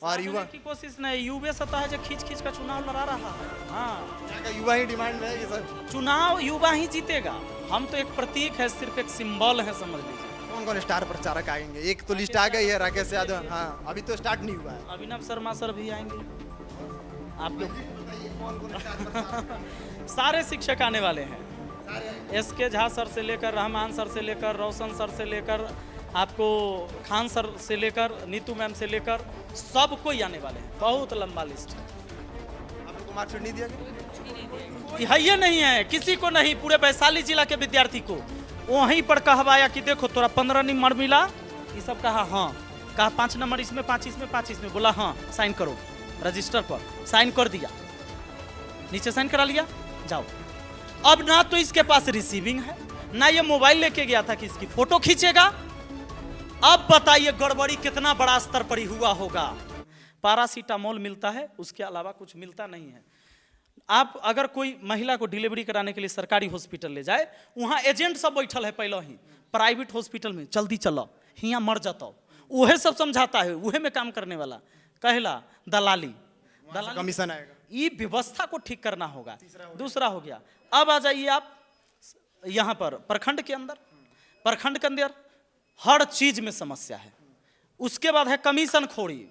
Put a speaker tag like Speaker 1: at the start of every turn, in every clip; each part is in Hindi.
Speaker 1: और युवा
Speaker 2: की कोशिश नहीं, युवा सत्ता है जो खींच खींच का चुनाव लड़ा रहा है। हाँ,
Speaker 1: यहाँ का युवा ही डिमांड में है कि सर
Speaker 2: चुनाव युवा ही जीतेगा। हम तो एक प्रतीक है, सिर्फ एक सिंबल है, समझ लीजिए।
Speaker 1: कौन कौन स्टार प्रचारक आएंगे? एक तो लिस्ट आ गई है, राकेश यादव। हाँ, अभी तो स्टार्ट नहीं हुआ है।
Speaker 2: अभिनव शर्मा सर भी आएंगे आपके।
Speaker 1: बताइए कौन कौन स्टार प्रचारक
Speaker 2: सारे शिक्षक आने वाले हैं,
Speaker 1: सारे
Speaker 2: एसके झा सर से लेकर, रहमान सर से लेकर, रोशन सर से लेकर, आपको खान सर से लेकर, नीतू मैम से लेकर, सब कोई आने वाले हैं। बहुत लंबा लिस्ट है।
Speaker 1: आप लोग को मार्कशीट नहीं दिया गया?
Speaker 2: है ये नहीं है, किसी को नहीं, पूरे वैशाली जिला के विद्यार्थी को वहीं पर कहवाया कि देखो तोरा 15 नंबर मिला। ये सब कहा हाँ, कहा 5 नंबर इसमें, 5 इसमें, 5 इसमें, बोला हाँ साइन करो। रजिस्टर पर साइन कर दिया, नीचे साइन करा लिया, जाओ। अब ना तो इसके पास रिसीविंग है, ना ये मोबाइल लेके गया था कि इसकी फोटो खींचेगा। अब बताइए गड़बड़ी कितना बड़ा स्तर पर ही हुआ होगा। पैरासीटामोल मिलता है, उसके अलावा कुछ मिलता नहीं है। आप अगर कोई महिला को डिलीवरी कराने के लिए सरकारी हॉस्पिटल ले जाए, वहाँ एजेंट सब बैठल है पहले ही। प्राइवेट हॉस्पिटल में जल्दी चलो, हियाँ मर जाता, वह सब समझाता है, वह में काम करने वाला कहला दलाली।
Speaker 1: कमीशन आएगा।
Speaker 2: ये व्यवस्था को ठीक करना होगा। दूसरा हो गया, अब आ जाइए आप यहाँ पर प्रखंड के अंदर। प्रखंड के अंदर हर चीज में समस्या है। उसके बाद है कमीशन खोरी।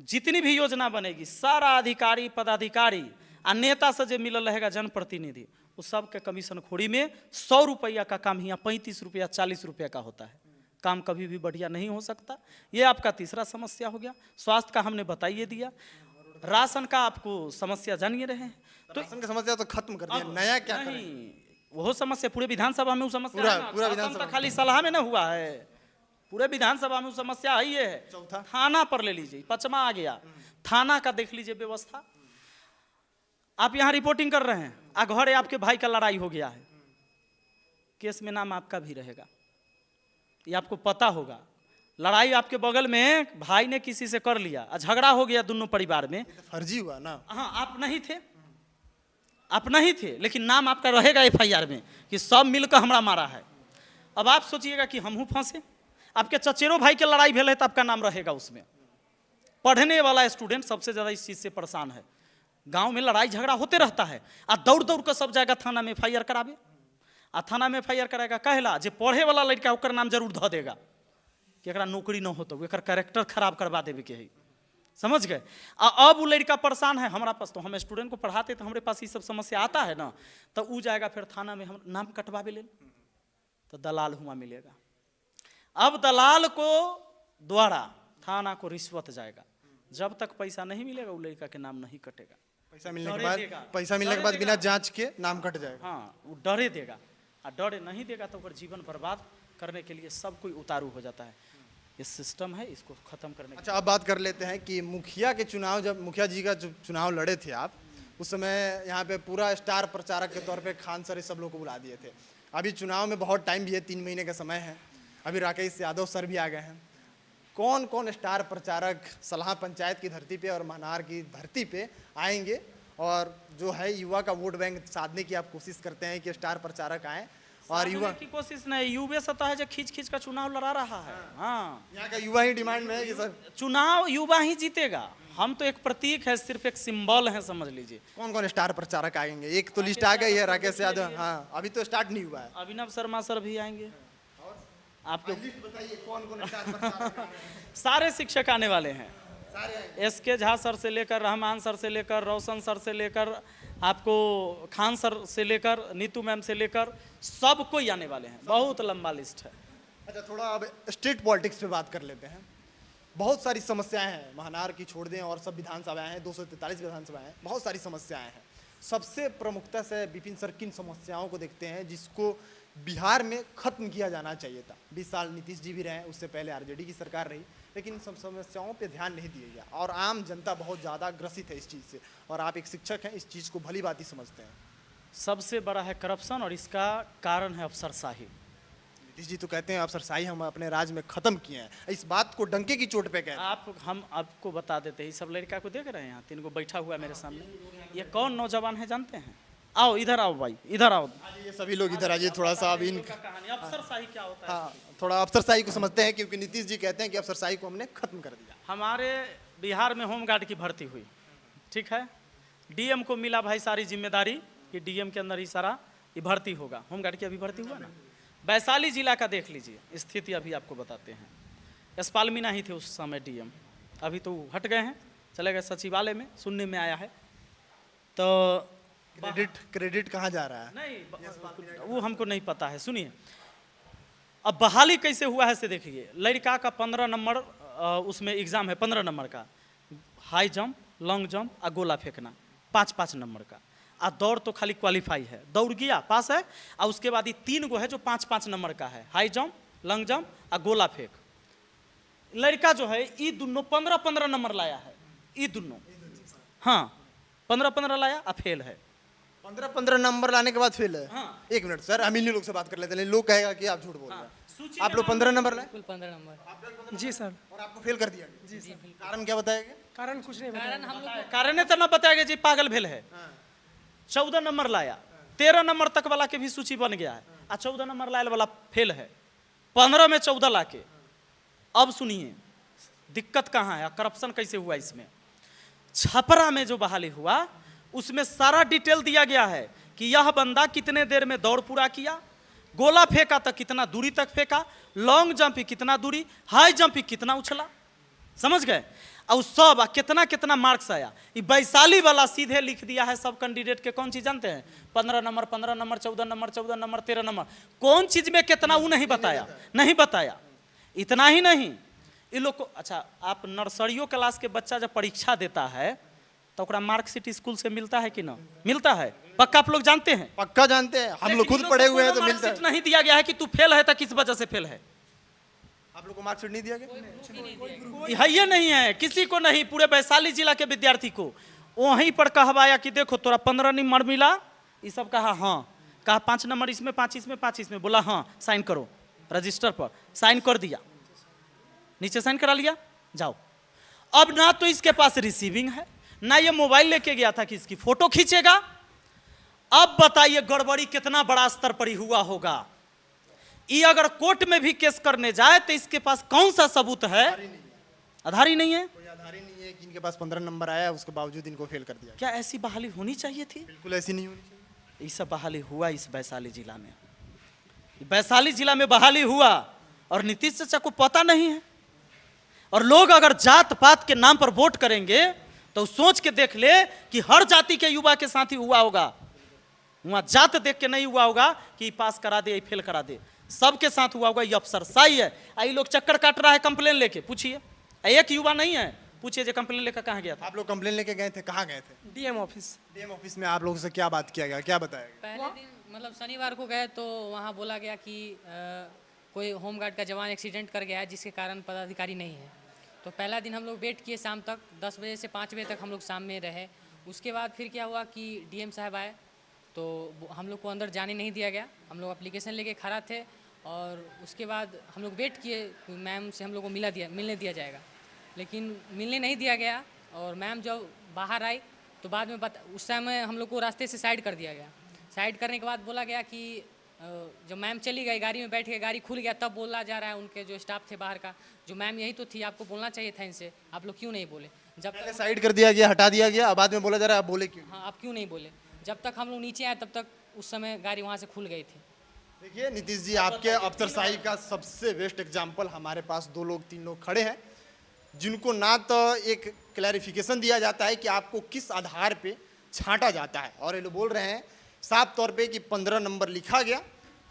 Speaker 2: जितनी भी योजना बनेगी, सारा अधिकारी पदाधिकारी आ नेता से जो मिलल रहेगा जनप्रतिनिधि, उस सब के कमीशन खोरी में 100 रुपया का काम यहाँ 35 रुपया 40 रुपया का होता है। काम कभी भी बढ़िया नहीं हो सकता। ये आपका तीसरा समस्या हो गया। स्वास्थ्य का हमने बताइए दिया। राशन का आपको समस्या जानिए रहे हैं।
Speaker 1: तो राशन की समस्या तो खत्म कर दिया, नया क्या करें?
Speaker 2: नहीं, वो समस्या पूरे विधानसभा में वो समस्या
Speaker 1: पूरा-
Speaker 2: है ना।
Speaker 1: पूरा
Speaker 2: खत्म
Speaker 1: विधानसभा
Speaker 2: तो खाली सलाह में ना हुआ है, पूरे विधानसभा में वो समस्या है। ये है
Speaker 1: चौथा?
Speaker 2: थाना पर ले लीजिए, 5वां आ गया। थाना का देख लीजिए व्यवस्था। आप यहाँ रिपोर्टिंग कर रहे हैं, घर आपके भाई का लड़ाई हो गया है, केस में नाम आपका भी रहेगा, ये आपको पता होगा। लड़ाई आपके बगल में भाई ने किसी से कर लिया, झगड़ा हो गया दोनों परिवार में।
Speaker 1: फर्जी हुआ ना।
Speaker 2: हाँ, आप नहीं थे, आप नहीं थे, लेकिन नाम आपका रहेगा एफआईआर में कि सब मिलकर हमरा मारा है। अब आप सोचिएगा कि हमहू फंसे। आपके चचेरो भाई के लड़ाई भेल है तो आपका नाम रहेगा उसमें। पढ़ने वाला स्टूडेंट सबसे ज्यादा इस चीज से परेशान है। गांव में लड़ाई झगड़ा होते रहता है, आ दौड़ दौड़ कर सब जाएगा थाना में एफआईआर करावे। आ थाना में एफआईआर कराएगा कहला जे पढ़े वाला लड़का ओकर नाम जरूर धऽ देगा कि एकरा नौकरी न हो तो एकर कैरेक्टर खराब करवा देवे के है। समझ गए? अब वो लड़का परेशान है। हमारा पास तो हम स्टूडेंट को पढ़ाते तो हमारे पास ये सब समस्या आता है ना, तो वो जाएगा फिर थाना में हम नाम कटवावे ले, तो दलाल हुआ मिलेगा। अब दलाल को द्वारा थाना को रिश्वत जाएगा। जब तक पैसा नहीं मिलेगा वो लड़का के नाम नहीं कटेगा।
Speaker 1: पैसा मिलने के बाद बिना जांच के नाम कट जाएगा।
Speaker 2: हाँ, वो डरे देगा, और डरे नहीं देगा तो ओकर जीवन बर्बाद करने के लिए सब कोई उतारू हो जाता है। ये सिस्टम है, इसको खत्म करने।
Speaker 1: अच्छा, अब बात कर लेते हैं कि मुखिया के चुनाव, जब मुखिया जी का जो चुनाव लड़े थे आप, उस समय यहाँ पे पूरा स्टार प्रचारक के तौर पे खान सर सब लोग को बुला दिए थे। अभी चुनाव में बहुत टाइम भी है, 3 महीने का समय है। अभी राकेश यादव सर भी आ गए हैं। कौन कौन स्टार प्रचारक सलाह पंचायत की धरती पे और महनार की धरती पे आएंगे, और जो है युवा का वोट बैंक साधने की आप कोशिश करते हैं कि स्टार प्रचारक आए और युवा
Speaker 2: की कोशिश नहीं, युवा सत्ता है जो खींच खींच का चुनाव लड़ा रहा है। हाँ,
Speaker 1: यहाँ का युवा ही डिमांड में है कि सर
Speaker 2: चुनाव युवा ही जीतेगा। हम तो एक प्रतीक है, सिर्फ एक सिंबल है, समझ लीजिए।
Speaker 1: कौन कौन स्टार प्रचारक आएंगे? एक तो लिस्ट आ गई है, राकेश यादव। हाँ, अभी तो स्टार्ट नहीं हुआ है।
Speaker 2: अभिनव शर्मा सर भी आएंगे आपके।
Speaker 1: लिस्ट बताइए कौन कौन स्टार प्रचारक आएंगे?
Speaker 2: सारे शिक्षक आने वाले हैं,
Speaker 1: सारे आएंगे।
Speaker 2: एसके झा सर से लेकर, रहमान सर से लेकर, रोशन सर से लेकर, आपको खान सर से लेकर, नीतू मैम से लेकर, सब कोई आने वाले हैं। बहुत लंबा लिस्ट है।
Speaker 1: अच्छा, थोड़ा अब स्टेट पॉलिटिक्स पे बात कर लेते हैं। बहुत सारी समस्याएं हैं, महनार की छोड़ दें और सब विधानसभाएं हैं, 243 विधानसभाएं हैं, बहुत सारी समस्याएं हैं। सबसे प्रमुखता से विपिन सर किन समस्याओं को देखते हैं जिसको बिहार में खत्म किया जाना चाहिए था? 20 साल नीतीश जी भी रहे, उससे पहले आरजेडी की सरकार रही, लेकिन इन सब समस्याओं पे ध्यान नहीं दिया गया और आम जनता बहुत ज़्यादा ग्रसित है इस चीज़ से, और आप एक शिक्षक हैं, इस चीज़ को भली भांति समझते हैं।
Speaker 2: सबसे बड़ा है करप्शन, और इसका कारण है अफसरशाही।
Speaker 1: नीतीश जी तो कहते हैं अफसरशाही हम अपने राज्य में खत्म किए हैं, इस बात को डंके की चोट पे कहते हैं।
Speaker 2: हम आपको बता देते हैं, सब लड़का को देख रहे हैं यहाँ 3 को बैठा हुआ है मेरे सामने। ये कौन नौजवान है जानते हैं? आओ इधर आओ भाई, इधर आओ।
Speaker 1: ये सभी लोग इधर आइए, थोड़ा सा अब इन
Speaker 2: कहानी अफसरशाही क्या होता है।
Speaker 1: हाँ, थोड़ा अफसरशाही को समझते हैं, क्योंकि नीतीश जी कहते हैं कि अफसरशाही को हमने खत्म कर दिया।
Speaker 2: हमारे बिहार में होमगार्ड की भर्ती हुई, ठीक है। डीएम को मिला भाई सारी जिम्मेदारी कि डीएम के अंदर ही सारा ये भर्ती होगा। होमगार्ड की अभी भर्ती हुआ ना। वैशाली जिला का देख लीजिए स्थिति, अभी आपको बताते हैं। यशपाल मीणा ही थे उस समय डीएम, अभी तो हट गए हैं, चले गए सचिवालय में, सुनने में आया है। तो
Speaker 1: क्रेडिट कहाँ जा रहा है?
Speaker 2: नहीं, वो हमको नहीं पता है। सुनिए, अब बहाली कैसे हुआ है से देखिए। लड़का का 15 नंबर उसमें एग्जाम है, 15 नंबर का, हाई जंप, लॉन्ग जंप और गोला फेंकना, 5-5 नंबर का। आ दौड़ तो खाली क्वालिफाई है, दौड़ गया पास है। और उसके बाद ये 3 गो है जो 5-5 नंबर का है, हाई जंप, लॉन्ग जंप और गोला फेंक। लड़का जो है ये दोनों 15-15 नंबर लाया है, ये दोनों, हाँ 15-15 लाया और फेल है।
Speaker 1: 15-15 नंबर लाने के बाद फेल है?
Speaker 2: हाँ।
Speaker 1: एक मिनट सर, हम इन्हीं लोग से बात कर लेते हैं, लोग कहेगा कि आप झूठ बोल रहे हैं।
Speaker 2: सूची
Speaker 1: आप लोग 15 नंबर लाए?
Speaker 3: बिल्कुल 15 नंबर।
Speaker 4: जी सर।
Speaker 1: और आपको फेल कर दिया गया?
Speaker 4: जी सर।
Speaker 1: कारण क्या बताएगा?
Speaker 4: कारण कुछ नहीं
Speaker 3: कारण
Speaker 4: बताया।
Speaker 3: हम लोग
Speaker 2: कारण तो ना बताएगा जी, पागल भेल है। 14 नंबर लाया, 13 नंबर तक वाला के भी सूची बन गया है, और 14 नंबर लायल वाला फेल है। 15 में 14 लाके। अब सुनिए दिक्कत कहाँ है, करप्शन कैसे हुआ इसमें। छपरा में जो बहाली हुआ उसमें सारा डिटेल दिया गया है कि यह बंदा कितने देर में दौड़ पूरा किया, गोला फेंका तो कितना दूरी तक फेंका, लॉन्ग जंप ही कितना दूरी, हाई जंप ही कितना उछला, समझ गए। और सब कितना कितना मार्क्स आया। ये वैशाली वाला सीधे लिख दिया है सब कैंडिडेट के, कौन चीज जानते हैं? 15 number, 15 number, 14 number, 14 number, 13 number, कौन चीज में कितना वो नहीं बताया, नहीं बताया। इतना ही नहीं, ये लोग को, अच्छा आप नर्सरियों क्लास के बच्चा जब परीक्षा देता है तो ओकरा मार्कशीट स्कूल से मिलता है कि ना मिलता है? पक्का आप लोग जानते हैं?
Speaker 1: पक्का जानते हैं, हम लोग खुद पढ़े हुए हैं तो मिलता है।
Speaker 2: नहीं दिया गया है कि तू फेल है तो किस वजह से फेल है।
Speaker 1: आप लोग को मार्कशीट नहीं दिया गया?
Speaker 2: है ये नहीं है, किसी को नहीं, पूरे वैशाली जिला के विद्यार्थी को वहीं पर कहवाया कि देखो तोरा 15 नंबर मिला, ये सब कहा हाँ, कहा 5 नंबर इसमें, 5 इसमें, 5 इसमें, बोला हाँ साइन करो, रजिस्टर पर साइन कर दिया, नीचे साइन करा लिया, जाओ। अब ना तो इसके पास रिसीविंग है, ना ये मोबाइल लेके गया था कि इसकी फोटो खींचेगा। अब बताइए गड़बड़ी कितना बड़ा स्तर पर ही हुआ होगा। ये अगर कोर्ट में भी केस करने जाए तो इसके पास कौन सा सबूत है? आधार ही नहीं है।
Speaker 1: कोई आधार ही नहीं है कि इनके पास 15 नंबर आया, उसके बावजूद इनको फेल कर दिया।
Speaker 2: क्या ऐसी बहाली होनी चाहिए थी?
Speaker 1: बिल्कुल ऐसी नहीं होनी चाहिए।
Speaker 2: ये सब बहाली हुआ इस वैशाली जिला में, वैशाली जिला में बहाली हुआ और नीतीश चाचा को पता नहीं है। और लोग अगर जात पात के नाम पर वोट करेंगे तो सोच के देख ले कि हर जाति के युवा के साथ ही हुआ होगा, वहां जात देख के नहीं हुआ होगा कि पास करा दे, फेल करा दे, सबके साथ हुआ होगा। ये अफसरशाही है। आई लोग चक्कर काट रहा है कंप्लेन लेके, पूछिए एक युवा नहीं है, पूछिए जो कंप्लेन लेकर कहाँ गया था।
Speaker 1: आप लोग कंप्लेन लेके गए थे, कहाँ गए थे?
Speaker 4: DM office.
Speaker 1: डीएम ऑफिस में आप लोगों से क्या बात किया गया, क्या बताया गया?
Speaker 3: पहले दिन मतलब शनिवार को गए तो वहाँ बोला गया कि कोई होमगार्ड का जवान एक्सीडेंट कर गया है जिसके कारण पदाधिकारी नहीं है। तो पहला दिन हम लोग वेट किए शाम तक, 10 बजे से 5 बजे तक हम लोग शाम में रहे। उसके बाद फिर क्या हुआ कि डीएम साहब आए तो हम लोग को अंदर जाने नहीं दिया गया। हम लोग एप्लीकेशन लेके खड़ा थे और उसके बाद हम लोग वेट किए मैम से हम लोग को मिलने दिया जाएगा, लेकिन मिलने नहीं दिया गया। और मैम जब बाहर आई तो बाद में उस समय हम लोग को रास्ते से साइड कर दिया गया। साइड करने के बाद बोला गया कि जब मैम चली गई, गाड़ी में बैठ के गाड़ी खुल गया, तब बोला जा रहा है उनके जो स्टाफ थे बाहर का, जो मैम यही तो थी, आपको बोलना चाहिए था इनसे, आप लोग क्यों नहीं बोले? जब
Speaker 1: पहले साइड कर दिया गया, हटा दिया गया, बाद में बोला जा रहा है आप बोले क्यों?
Speaker 3: हाँ, आप क्यों नहीं बोले? जब तक हम लोग नीचे आए तब तक उस समय गाड़ी वहाँ से खुल गई थी।
Speaker 1: देखिए नीतीश जी, आपके अफसरशाही का सबसे बेस्ट एग्जाम्पल हमारे पास 2 लोग 3 लोग खड़े हैं, जिनको ना तो एक क्लैरिफिकेशन दिया जाता है कि आपको किस आधार पे छांटा जाता है, और ये लोग बोल रहे हैं साफ तौर पे कि 15 नंबर लिखा गया,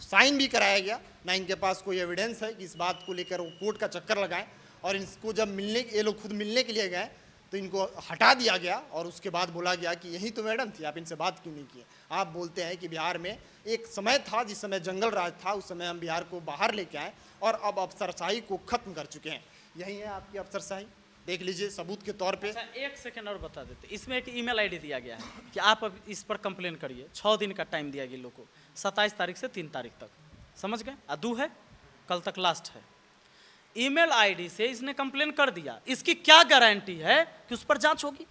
Speaker 1: साइन भी कराया गया, ना इनके पास कोई एविडेंस है कि इस बात को लेकर वो कोर्ट का चक्कर लगाएं। और इनको जब ये लोग खुद मिलने के लिए गए तो इनको हटा दिया गया और उसके बाद बोला गया कि यही तो मैडम थी, आप इनसे बात क्यों नहीं किए? आप बोलते हैं कि बिहार में एक समय था जिस समय जंगल राज था, उस समय हम बिहार को बाहर लेके आए और अब अफसरशाही को खत्म कर चुके हैं। यही है आपकी अफसरशाही, देख लीजिए सबूत के तौर पे।
Speaker 2: अच्छा, एक सेकंड और बता देते, इसमें एक ईमेल आईडी दिया गया है कि आप अब इस पर कंप्लेन करिए। 6 दिन का टाइम दिया गया लोग को, 27 तारीख से 3 तारीख तक, समझ गए? अदू है, कल तक लास्ट है। ईमेल आईडी से इसने कंप्लेन कर दिया, इसकी क्या गारंटी है कि उस पर जांच होगी?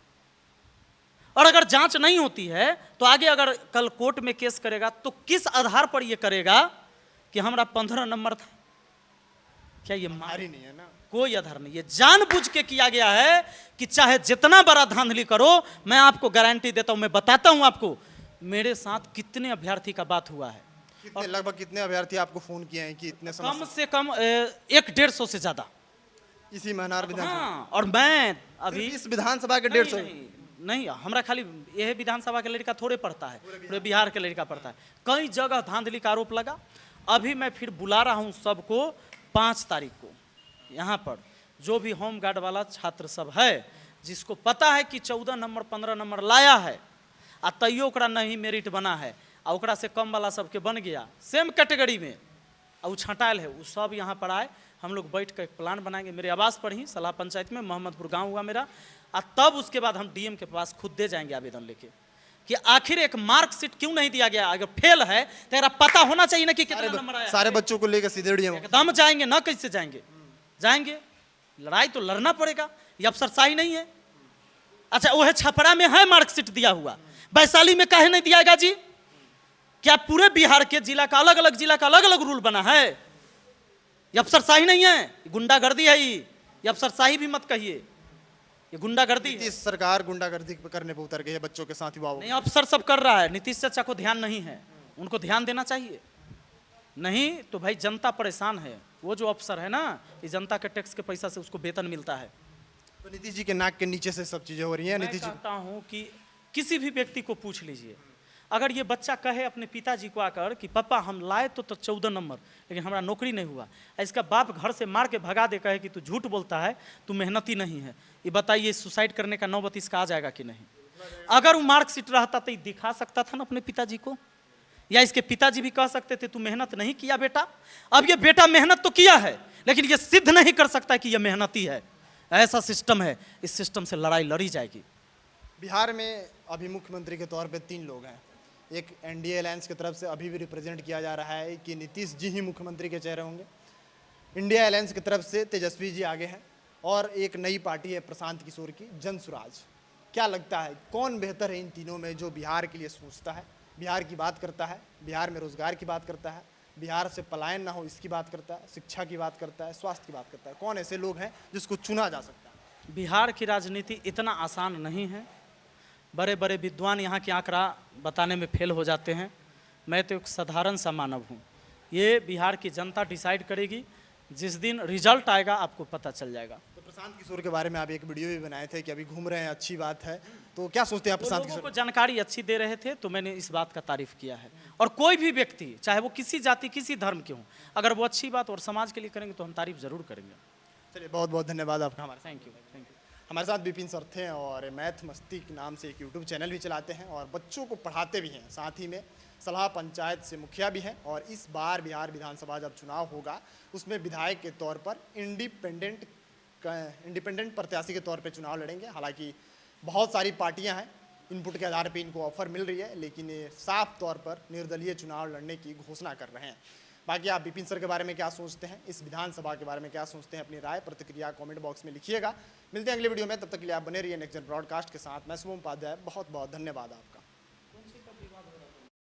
Speaker 2: और अगर जांच नहीं होती है तो आगे अगर कल कोर्ट में केस करेगा तो किस आधार पर यह करेगा कि हमारा 15 नंबर था? क्या ये
Speaker 1: मारी नहीं है ना?
Speaker 2: कोई आधार नहीं। ये जानबूझ के किया गया है कि चाहे जितना बड़ा धांधली करो, मैं आपको गारंटी देता हूं, मैं बताता हूं आपको मेरे साथ कितने अभ्यर्थी का बात हुआ है।
Speaker 1: कितने लगभग कितने अभ्यर्थी आपको फोन किए हैं कि इतने
Speaker 2: कम
Speaker 1: समस्या
Speaker 2: से कम 100-150 से ज्यादा।
Speaker 1: इसी महनार विधानसभा
Speaker 2: हाँ, और मैं अभी
Speaker 1: सिर्फ इस विधानसभा के
Speaker 2: नहीं,
Speaker 1: 150
Speaker 2: नहीं, हमरा खाली यह विधानसभा के लड़का थोड़े पड़ता है, पूरे बिहार के लड़का पड़ता है। कई जगह धांधली का आरोप लगा। अभी मैं फिर बुला रहा हूं सबको 5 तारीख को यहाँ पर, जो भी होम गार्ड वाला छात्र सब है, जिसको पता है कि 14 नंबर 15 नंबर लाया है आ तैयो ओकरा नहीं मेरिट बना है, आ ओकरा से कम वाला सबके बन गया सेम कैटेगरी में, और छटायल है, वो सब यहाँ पर आए। हम लोग बैठ कर एक प्लान बनाएंगे मेरे आवास पर ही, सलाह पंचायत में, मोहम्मदपुर गांव हुआ मेरा। और तब उसके बाद हम डीएम के पास खुद दे जाएंगे आवेदन लेके कि आखिर एक मार्कशीट क्यों नहीं दिया गया। अगर फेल है तो तेरा पता होना चाहिए ना कि कितना नंबर आया।
Speaker 1: सारे बच्चों को लेकर सीधे डीएम
Speaker 2: एकदम जाएंगे ना, कैसे जाएंगे? जाएंगे, लड़ाई तो लड़ना पड़ेगा, ये अफसरशाही नहीं है। अच्छा, वो है छपरा में है मार्कशीट दिया हुआ, वैशाली में काहे नहीं दिया गया जी? क्या पूरे बिहार के जिला का अलग अलग रूल बना है? ये अफसरशाही नहीं है, गुंडागर्दी है। ये अफसरशाही भी मत कहिए, ये गुंडागर्दी है।
Speaker 1: नीतीश सरकार गुंडागर्दी करने पर उतर गई है बच्चों के साथ, युवाओं
Speaker 2: नहीं, अफसर सब कर रहा है, नीतीश चाचा को ध्यान नहीं है, उनको ध्यान देना चाहिए। नहीं तो भाई जनता परेशान है। वो जो अफसर है ना, ये जनता के टैक्स के पैसा से उसको वेतन मिलता है।
Speaker 1: तो नीतीश जी के नाक के नीचे से सब चीजें हो रही हैं।
Speaker 2: मैं
Speaker 1: नीतीश जी
Speaker 2: कहता हूं कि किसी भी व्यक्ति को पूछ लीजिए, अगर ये बच्चा कहे अपने पिताजी को आकर कि पापा हम लाए तो 14 नंबर, लेकिन हमारा नौकरी नहीं हुआ, इसका बाप घर से मार के भगा दे, कहे कि तू झूठ बोलता है, तू मेहनती नहीं है, ये बताइए सुसाइड करने का नौबत इसका आ जाएगा कि नहीं? अगर वो मार्कशीट रहता तो ये दिखा सकता था ना अपने पिताजी को, या इसके पिताजी भी कह सकते थे तू मेहनत नहीं किया बेटा। अब ये बेटा मेहनत तो किया है, लेकिन ये सिद्ध नहीं कर सकता कि ये मेहनती है। ऐसा सिस्टम है, इस सिस्टम से लड़ाई लड़ी जाएगी।
Speaker 1: बिहार में अभी मुख्यमंत्री के तौर पे 3 लोग हैं। एक एनडीए अलायंस की तरफ से अभी भी रिप्रेजेंट किया जा रहा है कि नीतीश जी ही मुख्यमंत्री के चेहरे होंगे। इंडिया अलायंस की तरफ से तेजस्वी जी आगे हैं, और एक नई पार्टी है प्रशांत किशोर की, जन सुराज। क्या लगता है कौन बेहतर है इन तीनों में, जो बिहार के लिए सोचता है, बिहार की बात करता है, बिहार में रोजगार की बात करता है, बिहार से पलायन ना हो इसकी बात करता है, शिक्षा की बात करता है, स्वास्थ्य की बात करता है? कौन ऐसे लोग हैं जिसको चुना जा सकता है?
Speaker 2: बिहार की राजनीति इतना आसान नहीं है। बड़े बड़े विद्वान यहाँ के आंकड़ा बताने में फेल हो जाते हैं। मैं तो एक साधारण सा मानव हूँ। ये बिहार की जनता डिसाइड करेगी, जिस दिन रिजल्ट आएगा आपको पता चल जाएगा।
Speaker 1: तो प्रशांत किशोर के बारे में आप एक वीडियो भी बनाए थे कि अभी घूम रहे हैं, अच्छी बात है। तो क्या सोचते हैं आप प्रशांत
Speaker 2: लोगों
Speaker 1: किशोर?
Speaker 2: को जानकारी अच्छी दे रहे थे तो मैंने इस बात का तारीफ किया है। और कोई भी व्यक्ति, चाहे वो किसी जाति किसी धर्म के हों, अगर वो अच्छी बात और समाज के लिए करेंगे तो हम तारीफ जरूर करेंगे।
Speaker 1: चलिए, बहुत बहुत धन्यवाद आपका हमारे
Speaker 2: थैंक यू, थैंक यू।
Speaker 1: हमारे साथ विपिन सर थे, और मैथ मस्ती के नाम से एक यूट्यूब चैनल भी चलाते हैं और बच्चों को पढ़ाते भी हैं। साथ ही में सलाह पंचायत से मुखिया भी हैं, और इस बार बिहार विधानसभा जब चुनाव होगा उसमें विधायक के तौर पर इंडिपेंडेंट प्रत्याशी के तौर पर चुनाव लड़ेंगे। हालांकि बहुत सारी पार्टियां हैं, इनपुट के आधार पर इनको ऑफर मिल रही है, लेकिन ये साफ तौर पर निर्दलीय चुनाव लड़ने की घोषणा कर रहे हैं। बाकी आप विपिन सर के बारे में क्या सोचते हैं, इस विधानसभा के बारे में क्या सोचते हैं, अपनी राय प्रतिक्रिया कमेंट बॉक्स में लिखिएगा। मिलते हैं अगले वीडियो में, तब तक के लिए आप बने रहिए नेक्स्ट जन ब्रॉडकास्ट के साथ। मैं शुभम उपाध्याय, बहुत बहुत धन्यवाद आपका।